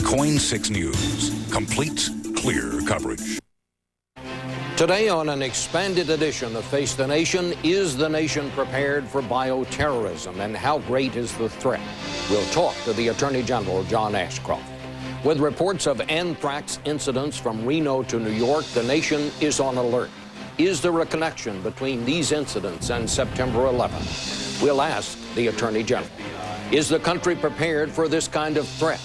Coin 6 News. Complete, clear coverage. Today on an expanded edition of Face the Nation, is the nation prepared for bioterrorism, and how great is the threat? We'll talk to the Attorney General, John Ashcroft. With reports of anthrax incidents from Reno to New York, the nation is on alert. Is there a connection between these incidents and September 11th? We'll ask the Attorney General. Is the country prepared for this kind of threat?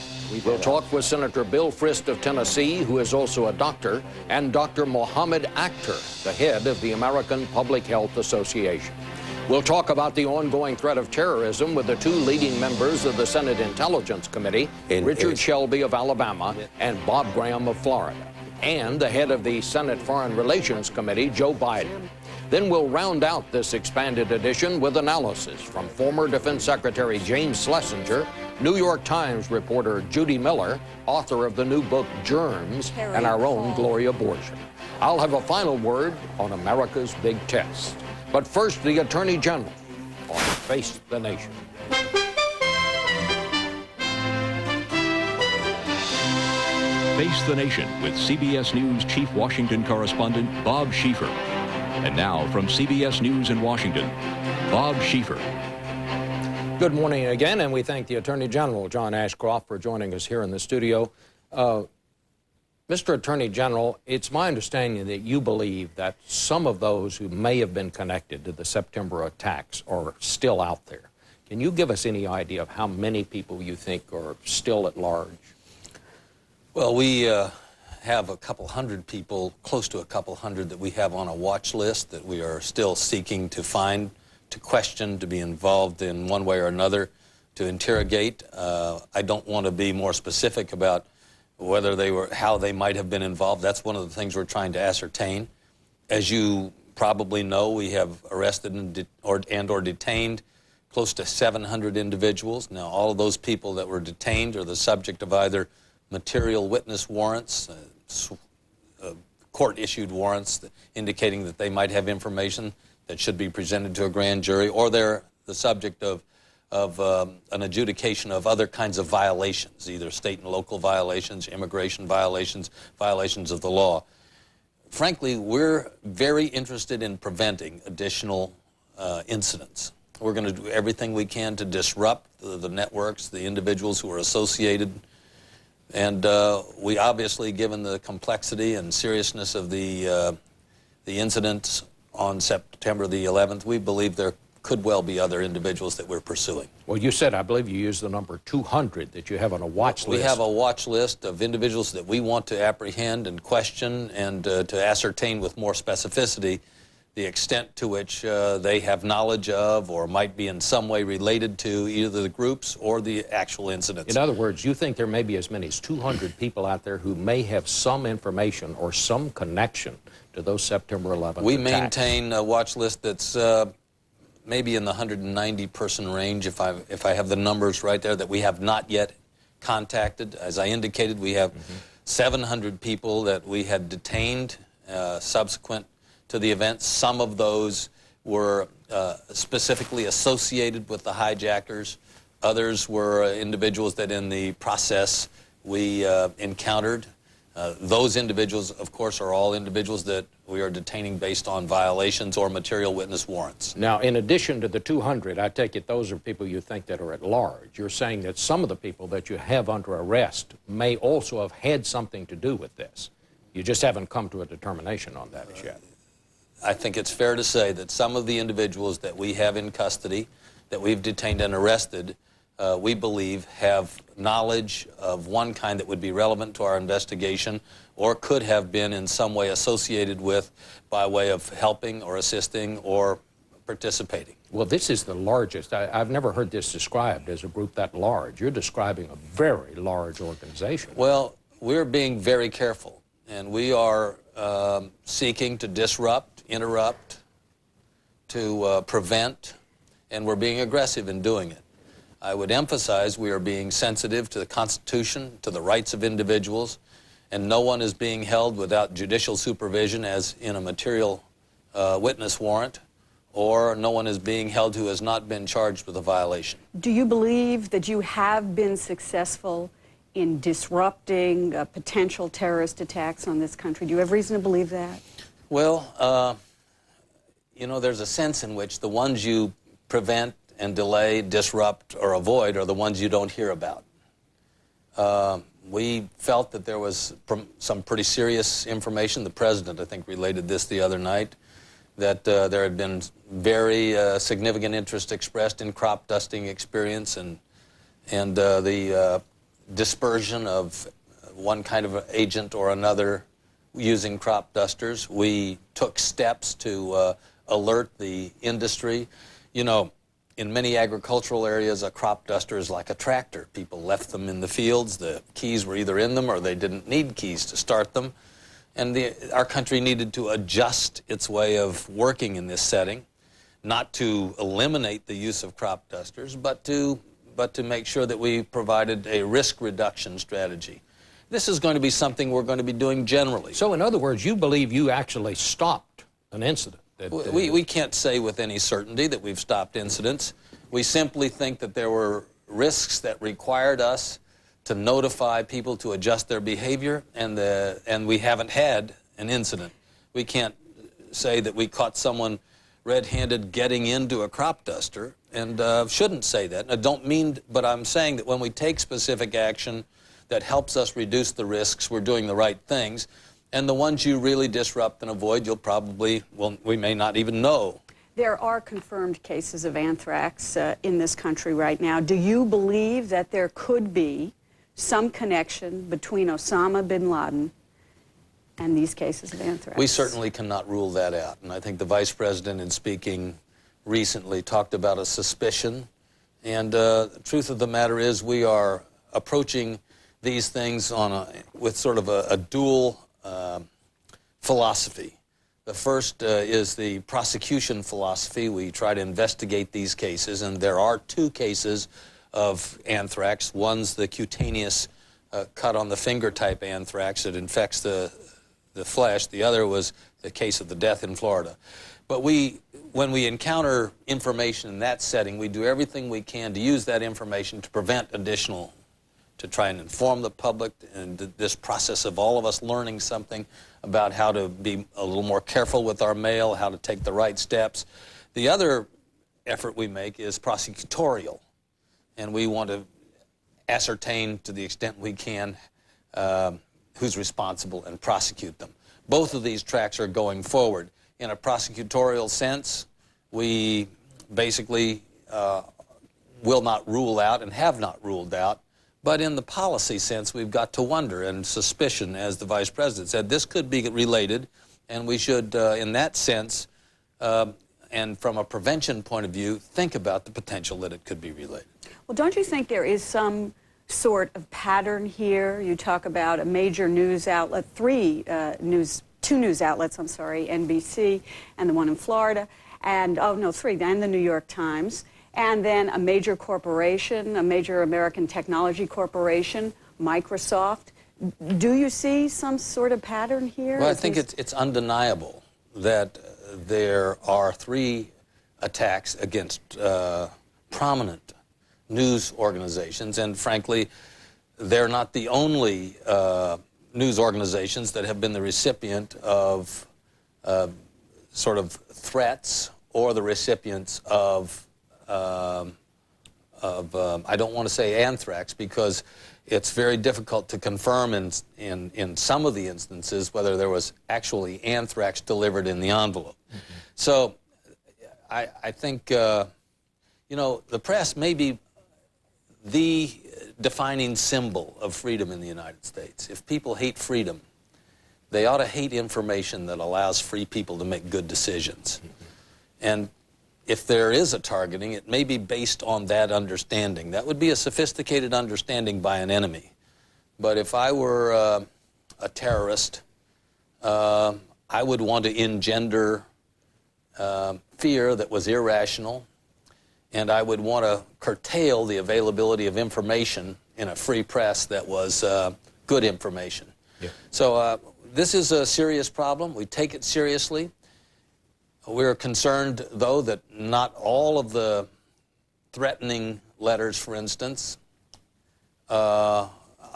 We'll talk with Senator Bill Frist of Tennessee, who is also a doctor, and Dr. Mohammed Akhtar, the head of the American Public Health Association. We'll talk about the ongoing threat of terrorism with the two leading members of the Senate Intelligence Committee, Richard Shelby of Alabama and Bob Graham of Florida, and the head of the Senate Foreign Relations Committee, Joe Biden. Then we'll round out this expanded edition with analysis from former Defense Secretary James Schlesinger, New York Times reporter Judy Miller, author of the new book Germs, and our own Gloria Borger. I'll have a final word on America's big test. But first, the Attorney General on Face the Nation. Face the Nation with CBS News Chief Washington Correspondent Bob Schieffer. And now from CBS News in Washington, Bob Schieffer. Good morning again, and we thank the Attorney General, John Ashcroft, for joining us here in the studio. Mr. Attorney General, it's my understanding that you believe that some of those who may have been connected to the September attacks are still out there. Can you give us any idea of how many people you think are still at large? Well, we have a couple hundred people, close to a couple hundred, that we have on a watch list that we are still seeking to find, to question, to be involved in one way or another, to interrogate. I don't want to be more specific about whether they were, how they might have been involved. That's one of the things we're trying to ascertain. As you probably know, we have arrested and or detained close to 700 individuals. Now, all of those people that were detained are the subject of either material witness warrants, court-issued warrants indicating that they might have information that should be presented to a grand jury, or they're the subject of an adjudication of other kinds of violations, either state and local violations, immigration violations, violations of the law. Frankly, we're very interested in preventing additional incidents. We're going to do everything we can to disrupt the networks, the individuals who are associated. And we obviously, given the complexity and seriousness of the incidents on September the 11th, we believe there could well be other individuals that we're pursuing. Well, you said, I believe you used the number 200 that you have on a watch list. We have a watch list of individuals that we want to apprehend and question and to ascertain with more specificity the extent to which they have knowledge of or might be in some way related to either the groups or the actual incidents. In other words, you think there may be as many as 200 people out there who may have some information or some connection to those September 11th We attacks. maintain a watch list that's maybe in the 190-person range, if I have the numbers right there, that we have not yet contacted. As I indicated, we have 700 people that we had detained subsequent to the event. Some of those were specifically associated with the hijackers. Others were individuals that in the process we encountered. Those individuals, of course, are all individuals that we are detaining based on violations or material witness warrants. Now, in addition to the 200, I take it those are people you think that are at large. You're saying that some of the people that you have under arrest may also have had something to do with this. You just haven't come to a determination on that as yet. I think it's fair to say that some of the individuals that we have in custody, that we've detained and arrested, we believe have knowledge of one kind that would be relevant to our investigation or could have been in some way associated with by way of helping or assisting or participating. Well, this is the largest. I've never heard this described as a group that large. You're describing a very large organization. Well, we're being very careful, and we are seeking to disrupt, interrupt, to prevent, and we're being aggressive in doing it. I would emphasize we are being sensitive to the Constitution, to the rights of individuals, and no one is being held without judicial supervision as in a material witness warrant, or no one is being held who has not been charged with a violation. Do you believe that you have been successful in disrupting potential terrorist attacks on this country? Do you have reason to believe that? Well, you know, there's a sense in which the ones you prevent and delay, disrupt, or avoid are the ones you don't hear about. We felt that there was some pretty serious information. The president, I think, related this the other night, that there had been very significant interest expressed in crop dusting experience and the dispersion of one kind of agent or another using crop dusters. We took steps to alert the industry. You know, in many agricultural areas, a crop duster is like a tractor. People left them in the fields. The keys were either in them or they didn't need keys to start them. And our country needed to adjust its way of working in this setting, not to eliminate the use of crop dusters, but to make sure that we provided a risk reduction strategy. This is going to be something we're going to be doing generally. So, in other words, you believe you actually stopped an incident? We can't say with any certainty that we've stopped incidents. We simply think that there were risks that required us to notify people to adjust their behavior, and we haven't had an incident. We can't say that we caught someone red-handed getting into a crop duster, and shouldn't say that. I don't mean, but I'm saying that when we take specific action that helps us reduce the risks, we're doing the right things. And the ones you really disrupt and avoid, you'll probably, well, we may not even know. There are confirmed cases of anthrax in this country right now. Do you believe that there could be some connection between Osama bin Laden and these cases of anthrax? We certainly cannot rule that out. And I think the Vice President, in speaking recently, talked about a suspicion. And the truth of the matter is we are approaching these things with sort of a dual philosophy. The first is the prosecution philosophy. We try to investigate these cases, and there are two cases of anthrax. One's the cutaneous cut on the finger type anthrax that infects the flesh. The other was the case of the death in Florida. But when we encounter information in that setting, we do everything we can to use that information to prevent additional, to try and inform the public, and this process of all of us learning something about how to be a little more careful with our mail, how to take the right steps. The other effort we make is prosecutorial, and we want to ascertain to the extent we can who's responsible and prosecute them. Both of these tracks are going forward. In a prosecutorial sense, we basically will not rule out and have not ruled out. But in the policy sense, we've got to wonder and suspicion, as the Vice President said, this could be related, and we should, in that sense, and from a prevention point of view, think about the potential that it could be related. Well, don't you think there is some sort of pattern here? You talk about a major news outlet, two news outlets, I'm sorry, NBC and the one in Florida, and, three, and the New York Times, and then a major corporation, a major American technology corporation, Microsoft. Do you see some sort of pattern here? Well, I think it's undeniable that there are three attacks against prominent news organizations, and frankly, they're not the only news organizations that have been the recipient of sort of threats or the recipients of I don't want to say anthrax, because it's very difficult to confirm in some of the instances whether there was actually anthrax delivered in the envelope. Mm-hmm. So I think, you know, the press may be the defining symbol of freedom in the United States. If people hate freedom, they ought to hate information that allows free people to make good decisions. Mm-hmm. And if there is a targeting, it may be based on that understanding. That would be a sophisticated understanding by an enemy. But if I were a terrorist, I would want to engender fear that was irrational, and I would want to curtail the availability of information in a free press that was good information. Yeah. So this is a serious problem. We take it seriously. We're concerned, though, that not all of the threatening letters, for instance,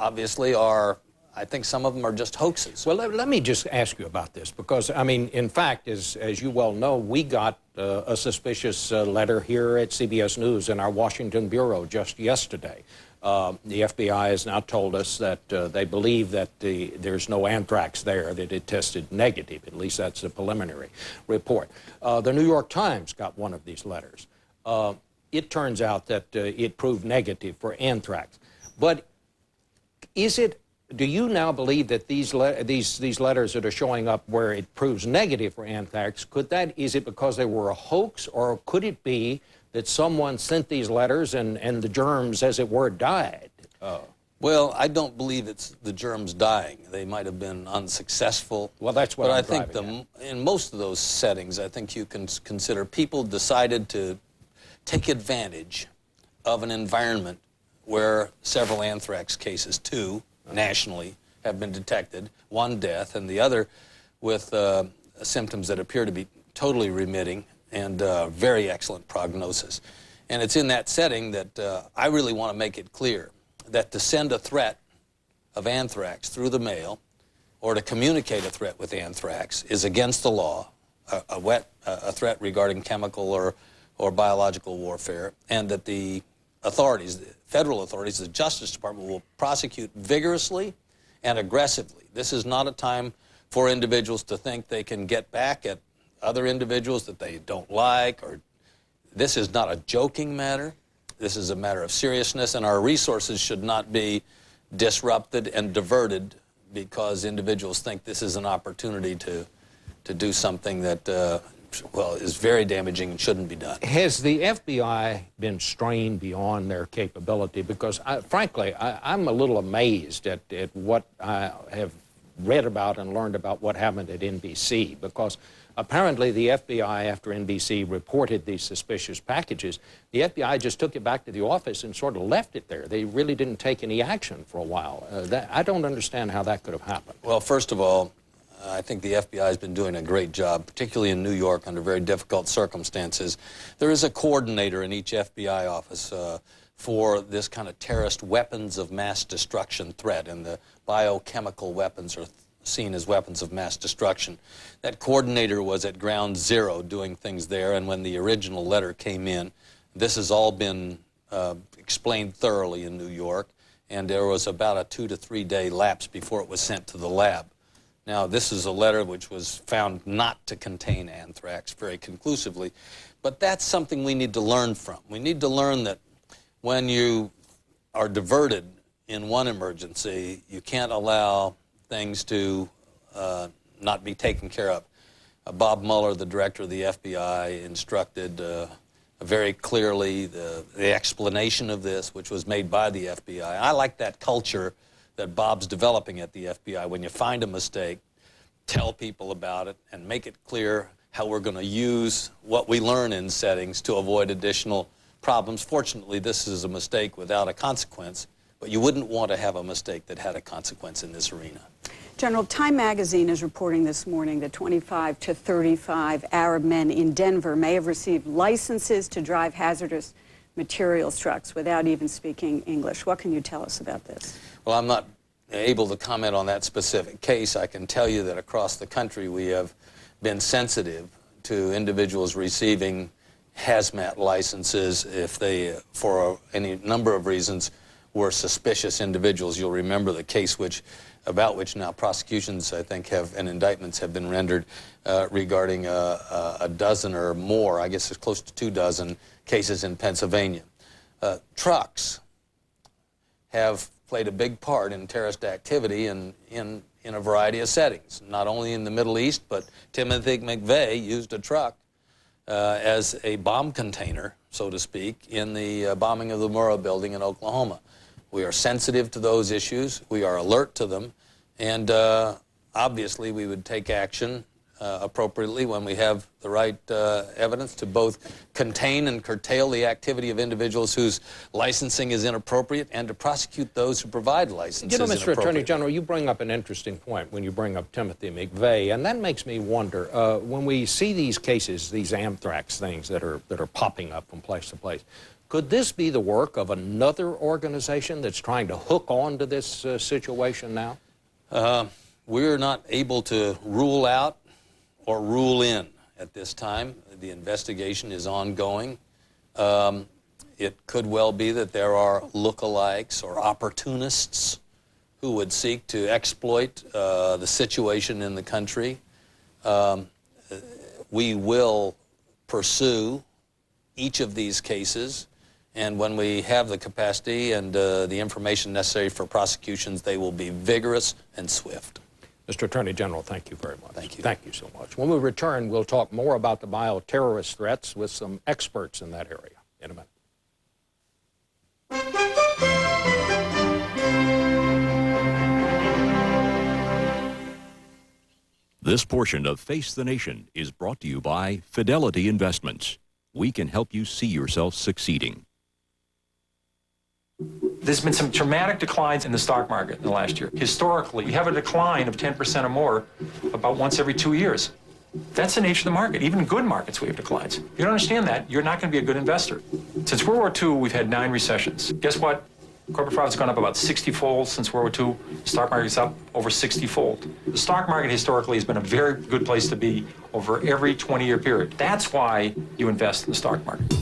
obviously are, I think some of them are just hoaxes. Well, let me just ask you about this, because, I mean, in fact, as you well know, we got a suspicious letter here at CBS News in our Washington bureau just yesterday. The FBI has now told us that they believe that there's no anthrax there, that it tested negative. At least that's a preliminary report. The New York Times got one of these letters. It turns out that it proved negative for anthrax. But do you now believe that these letters that are showing up where it proves negative for anthrax, is it because they were a hoax, or could it be that someone sent these letters and the germs, as it were, died? Well, I don't believe it's the germs dying. They might have been unsuccessful. Well, that's what I'm driving at. But I think in most of those settings, I think you can consider people decided to take advantage of an environment where several anthrax cases, 2 nationally, have been detected, 1 death, and the other with symptoms that appear to be totally remitting and very excellent prognosis. And it's in that setting that I really want to make it clear that to send a threat of anthrax through the mail or to communicate a threat with anthrax is against the law, a threat regarding chemical or biological warfare, and that the authorities, the federal authorities, the Justice Department will prosecute vigorously and aggressively. This is not a time for individuals to think they can get back at other individuals that they don't like, or this is not a joking matter. This is a matter of seriousness, and our resources should not be disrupted and diverted because individuals think this is an opportunity to do something that well, is very damaging and shouldn't be done. Has the FBI been strained beyond their capability? Because, frankly, I'm a little amazed at what I have read about and learned about what happened at NBC, because apparently the FBI, after NBC reported these suspicious packages, the FBI just took it back to the office and sort of left it there. They really didn't take any action for a while. I don't understand how that could have happened. Well, first of all, I think the FBI has been doing a great job, particularly in New York under very difficult circumstances. There is a coordinator in each FBI office for this kind of terrorist weapons of mass destruction threat, and the biochemical weapons are seen as weapons of mass destruction. That coordinator was at ground zero doing things there, and when the original letter came in, this has all been explained thoroughly in New York, and there was about a 2 to 3 day lapse before it was sent to the lab. Now, this is a letter which was found not to contain anthrax very conclusively, but that's something we need to learn from. We need to learn that when you are diverted in one emergency, you can't allow things to not be taken care of. Bob Mueller, the director of the FBI, instructed very clearly the explanation of this, which was made by the FBI. I like that culture that Bob's developing at the FBI. When you find a mistake, tell people about it and make it clear how we're going to use what we learn in settings to avoid additional problems. Fortunately, this is a mistake without a consequence, but you wouldn't want to have a mistake that had a consequence in this arena. General, Time magazine is reporting this morning that 25 to 35 Arab men in Denver may have received licenses to drive hazardous materials trucks without even speaking English. What can you tell us about this? Well, I'm not able to comment on that specific case. I can tell you that across the country we have been sensitive to individuals receiving hazmat licenses if they, for any number of reasons, were suspicious individuals. You'll remember the case about which now prosecutions, I think, and indictments have been rendered regarding a dozen or more, I guess it's close to 2 dozen cases in Pennsylvania. Trucks have played a big part in terrorist activity in a variety of settings, not only in the Middle East, but Timothy McVeigh used a truck as a bomb container, so to speak, in the bombing of the Murrah building in Oklahoma. We are sensitive to those issues. We are alert to them. And obviously, we would take action appropriately when we have the right evidence to both contain and curtail the activity of individuals whose licensing is inappropriate and to prosecute those who provide licenses. You know, Mr. Attorney General, you bring up an interesting point when you bring up Timothy McVeigh, and that makes me wonder, when we see these cases, these anthrax things that are popping up from place to place, Could this be the work of another organization that's trying to hook on to this situation now? We're not able to rule out or rule in at this time. The investigation is ongoing. It could well be that there are lookalikes or opportunists who would seek to exploit the situation in the country. We will pursue each of these cases, and when we have the capacity and the information necessary for prosecutions, they will be vigorous and swift. Mr. Attorney General, thank you very much. Thank you. Thank you so much. When we return, we'll talk more about the bioterrorist threats with some experts in that area in a minute. This portion of Face the Nation is brought to you by Fidelity Investments. We can help you see yourself succeeding. There's been some dramatic declines in the stock market in the last year. Historically, we have a decline of 10% or more about once every 2 years. That's the nature of the market. Even in good markets, we have declines. If you don't understand that, you're not going to be a good investor. Since World War II, we've had 9 recessions. Guess what? Corporate profits have gone up about 60-fold since World War II. The stock market's up over 60-fold. The stock market historically has been a very good place to be over every 20-year period. That's why you invest in the stock market.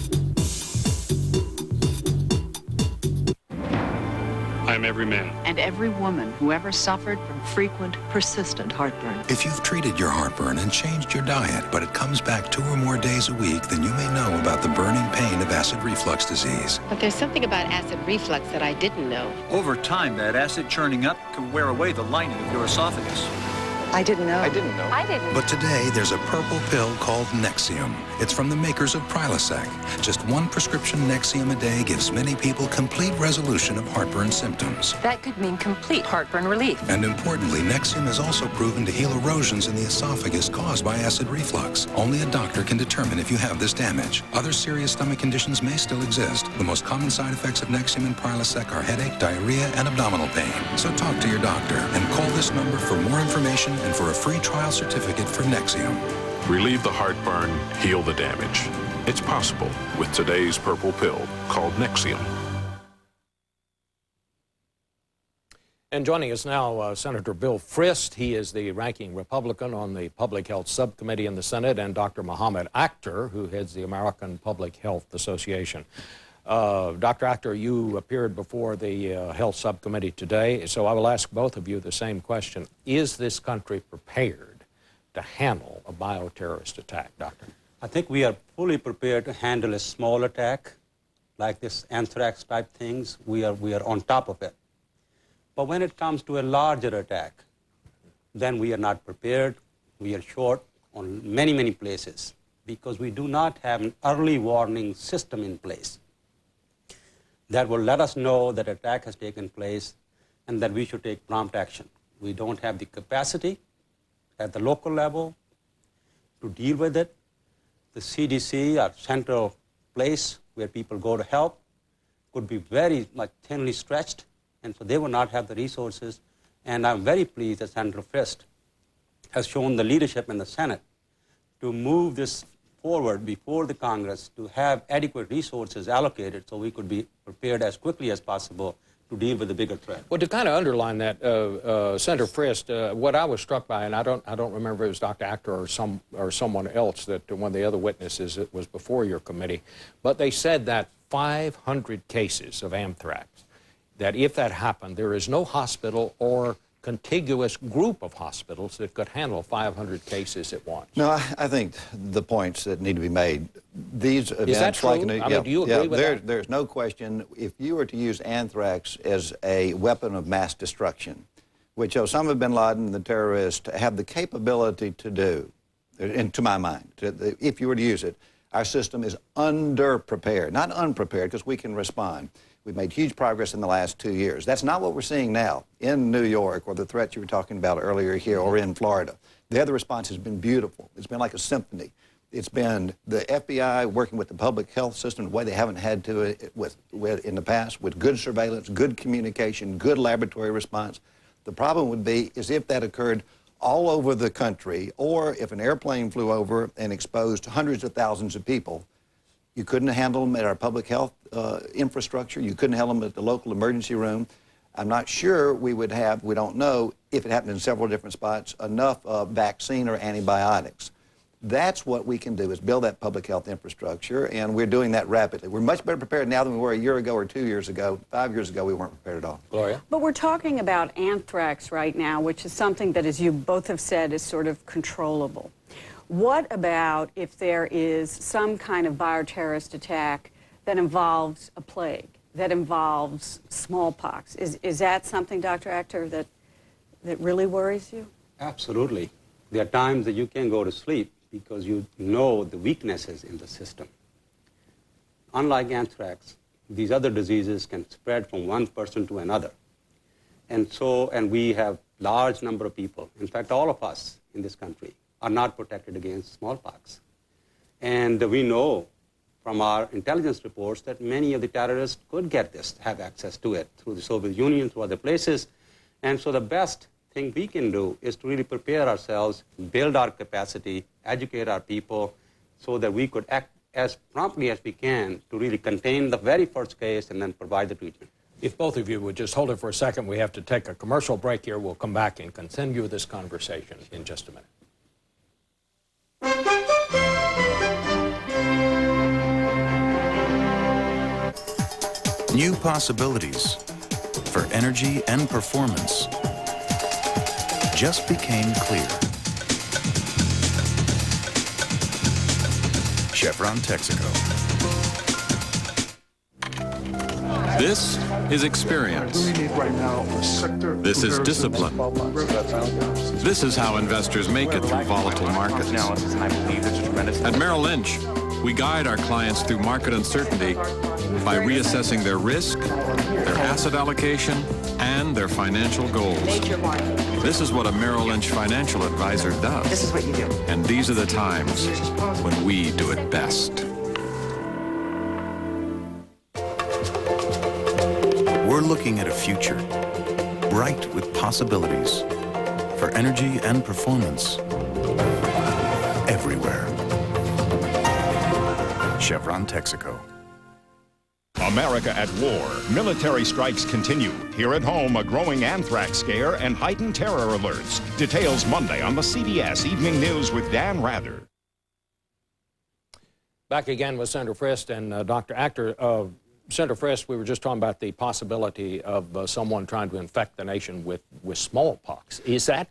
I'm every man. And every woman who ever suffered from frequent, persistent heartburn. If you've treated your heartburn and changed your diet, but it comes back 2 or more days a week, then you may know about the burning pain of acid reflux disease. But there's something about acid reflux that I didn't know. Over time, that acid churning up can wear away the lining of your esophagus. I didn't know. I didn't know. I didn't. But today, there's a purple pill called Nexium. It's from the makers of Prilosec. Just 1 prescription Nexium a day gives many people complete resolution of heartburn symptoms. That could mean complete heartburn relief. And importantly, Nexium is also proven to heal erosions in the esophagus caused by acid reflux. Only a doctor can determine if you have this damage. Other serious stomach conditions may still exist. The most common side effects of Nexium and Prilosec are headache, diarrhea, and abdominal pain. So talk to your doctor and call this number for more information and for a free trial certificate for Nexium. Relieve the heartburn, heal the damage. It's possible with today's purple pill called Nexium. And joining us now, Senator Bill Frist. He is the ranking Republican on the Public Health Subcommittee in the Senate, and Dr. Mohammed Akhtar, who heads the American Public Health Association. Dr. Akhtar, you appeared before the Health Subcommittee today, so I will ask both of you the same question. Is this country prepared to handle a bioterrorist attack, Doctor? I think we are fully prepared to handle a small attack like this anthrax type things. We are on top of it. But when it comes to a larger attack, then we are not prepared. We are short on many, many places because we do not have an early warning system in place that will let us know that attack has taken place and that we should take prompt action. We don't have the capacity at the local level to deal with it. The CDC, our central place where people go to help, could be very much thinly stretched, and so they will not have the resources. And I'm very pleased that Senator Frist has shown the leadership in the Senate to move this forward before the Congress to have adequate resources allocated so we could be prepared as quickly as possible to deal with the bigger threat. Well, to kind of underline that, Senator Frist, what I was struck by, and I don't remember if it was Dr. Akhtar or someone else, that one of the other witnesses, it was before your committee, but they said that 500 cases of anthrax, that if that happened, there is no hospital or contiguous group of hospitals that could handle 500 cases at once. No, I think the points that need to be made, these events... Is that true? I mean, do you agree with that? There's no question. If you were to use anthrax as a weapon of mass destruction, which Osama bin Laden, the terrorist, have the capability to do, and to my mind, if you were to use it, our system is underprepared, not unprepared, because we can respond. We've made huge progress in the last 2 years. That's not what we're seeing now in New York or the threat you were talking about earlier here or in Florida. The other response has been beautiful. It's been like a symphony. It's been the FBI working with the public health system the way they haven't had to in the past, with good surveillance, good communication, good laboratory response. The problem would be is if that occurred all over the country, or if an airplane flew over and exposed hundreds of thousands of people, You couldn't handle them at our public health infrastructure. You couldn't handle them at the local emergency room. I'm not sure we would have, we don't know, if it happened in several different spots, enough vaccine or antibiotics. That's what we can do, is build that public health infrastructure, and we're doing that rapidly. We're much better prepared now than we were a year ago or 2 years ago. 5 years ago, we weren't prepared at all. Gloria? But we're talking about anthrax right now, which is something that, as you both have said, is sort of controllable. What about if there is some kind of bioterrorist attack that involves a plague, that involves smallpox? Is that something, Dr. Akhter, that really worries you? Absolutely. There are times that you can't go to sleep because you know the weaknesses in the system. Unlike anthrax, these other diseases can spread from one person to another. And we have large number of people, in fact, all of us in this country, are not protected against smallpox. And we know from our intelligence reports that many of the terrorists could get this, have access to it through the Soviet Union, through other places. And so the best thing we can do is to really prepare ourselves, build our capacity, educate our people, so that we could act as promptly as we can to really contain the very first case and then provide the treatment. If both of you would just hold it for a second, we have to take a commercial break here. We'll come back and continue this conversation in just a minute. New possibilities for energy and performance just became clear. Chevron Texaco. This is experience. This is discipline. This is how investors make it through volatile markets. At Merrill Lynch, we guide our clients through market uncertainty by reassessing their risk, their asset allocation, and their financial goals. This is what a Merrill Lynch financial advisor does. This is what you do. And these are the times when we do it best. We're looking at a future bright with possibilities for energy and performance everywhere. Chevron Texaco. America at war. Military strikes continue. Here at home, a growing anthrax scare and heightened terror alerts. Details Monday on the CBS Evening News with Dan Rather. Back again with Senator Frist and Dr. Akhter. Senator Frist, we were just talking about the possibility of someone trying to infect the nation with smallpox. Is that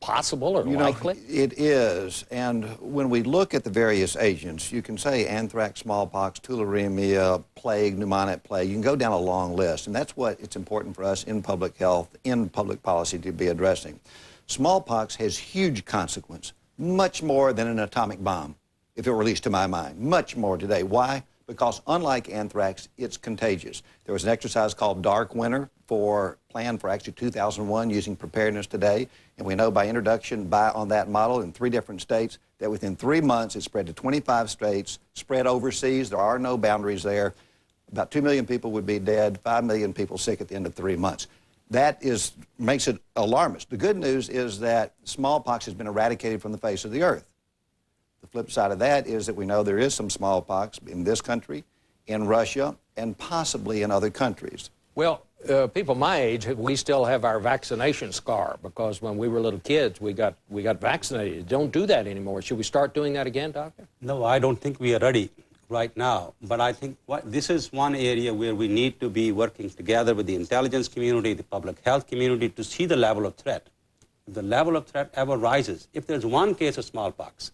possible or likely? It is, and when we look at the various agents, you can say anthrax, smallpox, tularemia, plague, pneumonic plague. You can go down a long list, and that's what it's important for us in public health, in public policy to be addressing. Smallpox has huge consequence, much more than an atomic bomb, if it were released to my mind, much more today. Why? Because unlike anthrax, it's contagious. There was an exercise called Dark Winter planned for actually 2001 using preparedness today. And we know by introduction on that model in 3 different states that within 3 months it spread to 25 states, spread overseas. There are no boundaries there. About 2 million people would be dead, 5 million people sick at the end of 3 months. That makes it alarmist. The good news is that smallpox has been eradicated from the face of the earth. The flip side of that is that we know there is some smallpox in this country, in Russia, and possibly in other countries. Well, people my age, we still have our vaccination scar because when we were little kids, we got vaccinated. Don't do that anymore. Should we start doing that again, Doctor? No, I don't think we are ready right now. But I think this is one area where we need to be working together with the intelligence community, the public health community, to see the level of threat. If the level of threat ever rises, if there's one case of smallpox,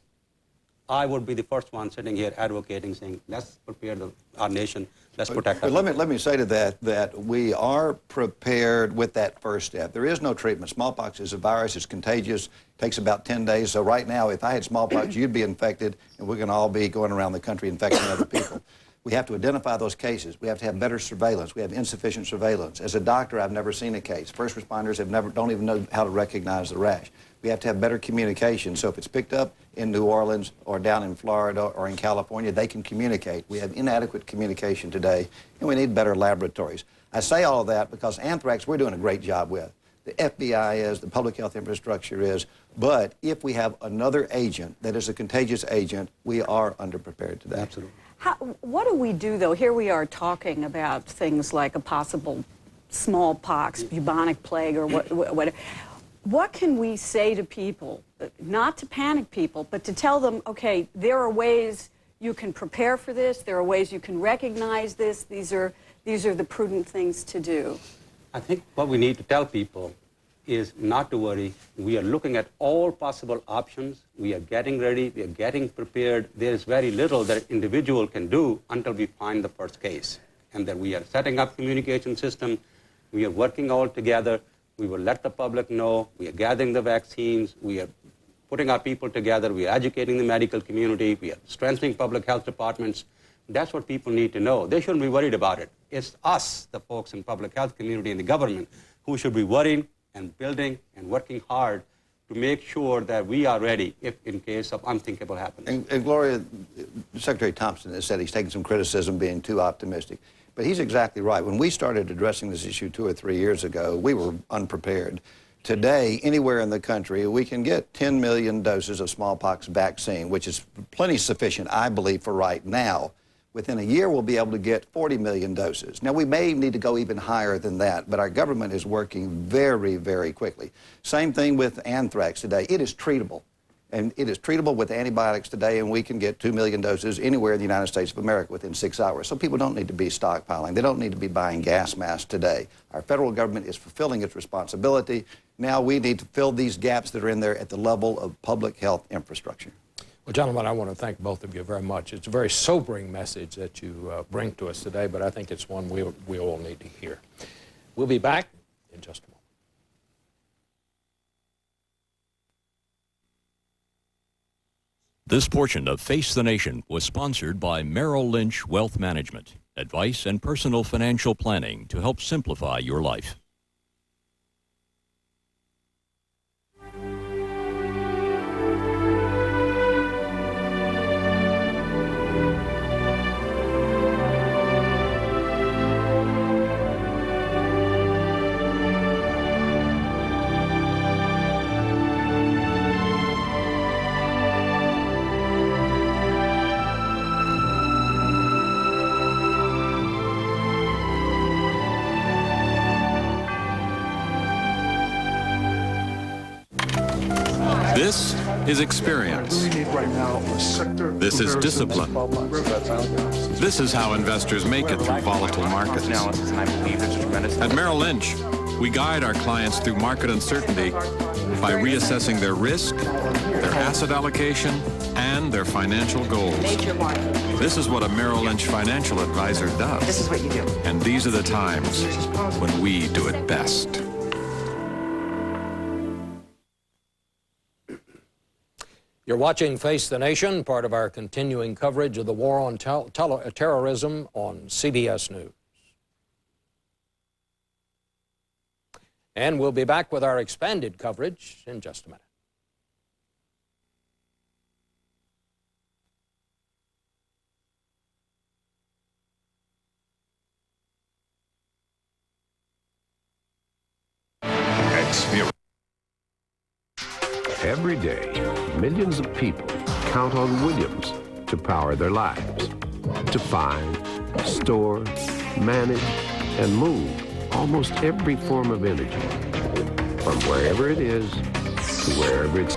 I would be the first one sitting here advocating, saying, let's prepare our nation, let's protect our Let me say to that we are prepared with that first step. There is no treatment. Smallpox is a virus, it's contagious, takes about 10 days. So right now, if I had smallpox, you'd be infected, and we're going to all be going around the country infecting other people. We have to identify those cases. We have to have better surveillance. We have insufficient surveillance. As a doctor, I've never seen a case. First responders don't even know how to recognize the rash. We have to have better communication. So if it's picked up in New Orleans or down in Florida or in California, they can communicate. We have inadequate communication today, and we need better laboratories. I say all of that because anthrax, we're doing a great job with. The FBI is, the public health infrastructure is, but if we have another agent that is a contagious agent, we are underprepared today. Absolutely. What do we do, though? Here we are talking about things like a possible smallpox, bubonic plague, or what. What can we say to people, not to panic people, but to tell them, okay, there are ways you can prepare for this, there are ways you can recognize this, these are the prudent things to do? I think what we need to tell people is not to worry. We are looking at all possible options. We are getting ready. We are getting prepared. There is very little that an individual can do until we find the first case. And that we are setting up communication system. We are working all together. We will let the public know. We are gathering the vaccines. We are putting our people together. We are educating the medical community. We are strengthening public health departments. That's what people need to know. They shouldn't be worried about it. It's us, the folks in public health community and the government, who should be worrying and building and working hard to make sure that we are ready if in case of unthinkable happens. And Gloria, Secretary Thompson has said he's taken some criticism being too optimistic. But he's exactly right. When we started addressing this issue 2 or 3 years ago, we were unprepared. Today, anywhere in the country, we can get 10 million doses of smallpox vaccine, which is plenty sufficient, I believe, for right now. Within a year, we'll be able to get 40 million doses. Now, we may need to go even higher than that, but our government is working very, very quickly. Same thing with anthrax today. It is treatable, and it is treatable with antibiotics today, and we can get 2 million doses anywhere in the United States of America within 6 hours. So people don't need to be stockpiling. They don't need to be buying gas masks today. Our federal government is fulfilling its responsibility. Now we need to fill these gaps that are in there at the level of public health infrastructure. Well, gentlemen, I want to thank both of you very much. It's a very sobering message that you bring to us today, but I think it's one we all need to hear. We'll be back in just a moment. This portion of Face the Nation was sponsored by Merrill Lynch Wealth Management, advice and personal financial planning to help simplify your life. This is experience. This is discipline. This is how investors make it through volatile markets. At Merrill Lynch, we guide our clients through market uncertainty by reassessing their risk, their asset allocation, and their financial goals. This is what a Merrill Lynch financial advisor does. This is what you do. And these are the times when we do it best. You're watching Face the Nation, part of our continuing coverage of the war on terrorism on CBS News. And we'll be back with our expanded coverage in just a minute. Every day, millions of people count on Williams to power their lives, to find, store, manage, and move almost every form of energy, from wherever it is to wherever it's